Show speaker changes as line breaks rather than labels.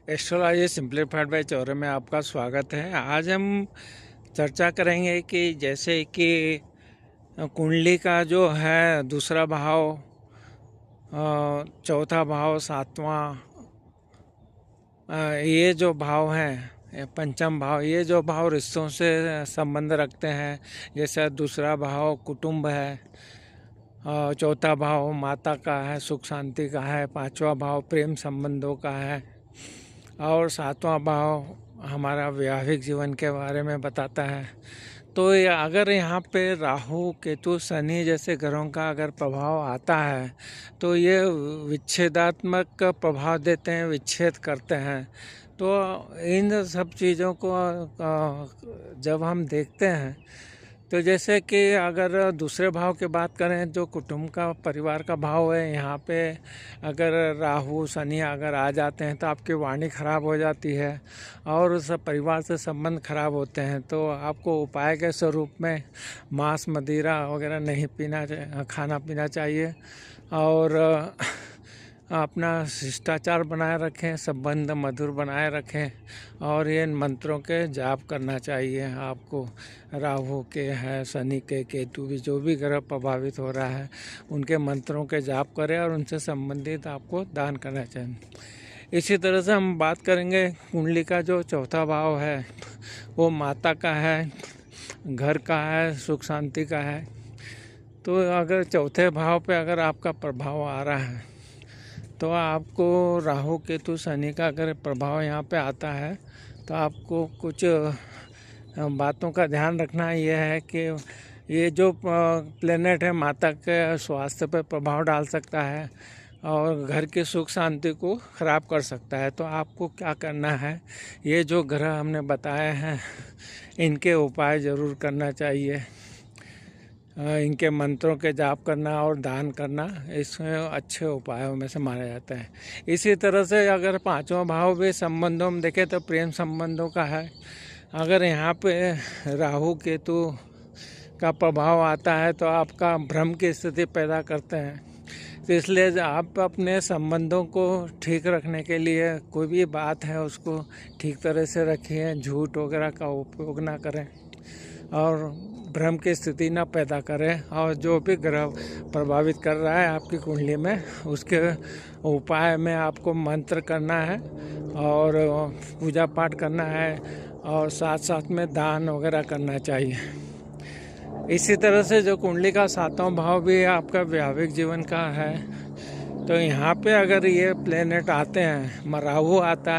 Astrology simplified bye Chaure में आपका स्वागत है। आज हम चर्चा करेंगे कि जैसे कि कुंडली का जो है दूसरा भाव, चौथा भाव, सातवां, ये जो भाव हैं, पंचम भाव, ये जो भाव रिश्तों से संबंध रखते हैं। जैसे दूसरा भाव कुटुंब है, चौथा भाव माता का है, सुख शांति का है, पांचवा भाव प्रेम संबंधों का है और सातवां भाव हमारा वैवाहिक जीवन के बारे में बताता है। तो ये अगर यहाँ पे राहु केतु शनि जैसे ग्रहों का अगर प्रभाव आता है तो ये विच्छेदात्मक प्रभाव देते हैं, विच्छेद करते हैं। तो इन सब चीज़ों को जब हम देखते हैं तो जैसे कि अगर दूसरे भाव की बात करें, जो कुटुंब का परिवार का भाव है, यहाँ पे अगर राहु शनि अगर आ जाते हैं तो आपकी वाणी खराब हो जाती है और उस परिवार से संबंध खराब होते हैं। तो आपको उपाय के स्वरूप में मांस मदिरा वगैरह नहीं खाना पीना चाहिए और अपना शिष्टाचार बनाए रखें, संबंध मधुर बनाए रखें और ये मंत्रों के जाप करना चाहिए आपको। राहु के है, शनि के, केतु भी, जो भी ग्रह प्रभावित हो रहा है उनके मंत्रों के जाप करें और उनसे संबंधित आपको दान करना चाहिए। इसी तरह से हम बात करेंगे कुंडली का जो चौथा भाव है वो माता का है, घर का है, सुख शांति का है। तो अगर चौथे भाव पे अगर आपका प्रभाव आ रहा है तो आपको राहु केतु शनि का अगर प्रभाव यहाँ पे आता है तो आपको कुछ बातों का ध्यान रखना यह है कि ये जो प्लेनेट है माता के स्वास्थ्य पर प्रभाव डाल सकता है और घर की सुख शांति को ख़राब कर सकता है। तो आपको क्या करना है, ये जो ग्रह हमने बताए हैं इनके उपाय ज़रूर करना चाहिए। इनके मंत्रों के जाप करना और दान करना इसमें अच्छे उपायों में से माना जाता है। इसी तरह से अगर पांचवा भाव भी संबंधों में देखें तो प्रेम संबंधों का है। अगर यहाँ पे राहु केतु का प्रभाव आता है तो आपका भ्रम की स्थिति पैदा करते हैं। तो इसलिए आप अपने संबंधों को ठीक रखने के लिए कोई भी बात है उसको ठीक तरह से रखिए, झूठ वगैरह का उपयोग ना करें और भ्रम की स्थिति न पैदा करें। और जो भी ग्रह प्रभावित कर रहा है आपकी कुंडली में उसके उपाय में आपको मंत्र करना है और पूजा पाठ करना है और साथ साथ में दान वगैरह करना चाहिए। इसी तरह से जो कुंडली का सातवां भाव भी आपका वैवाहिक जीवन का है, तो यहाँ पे अगर ये प्लेनेट आते हैं, राहु आता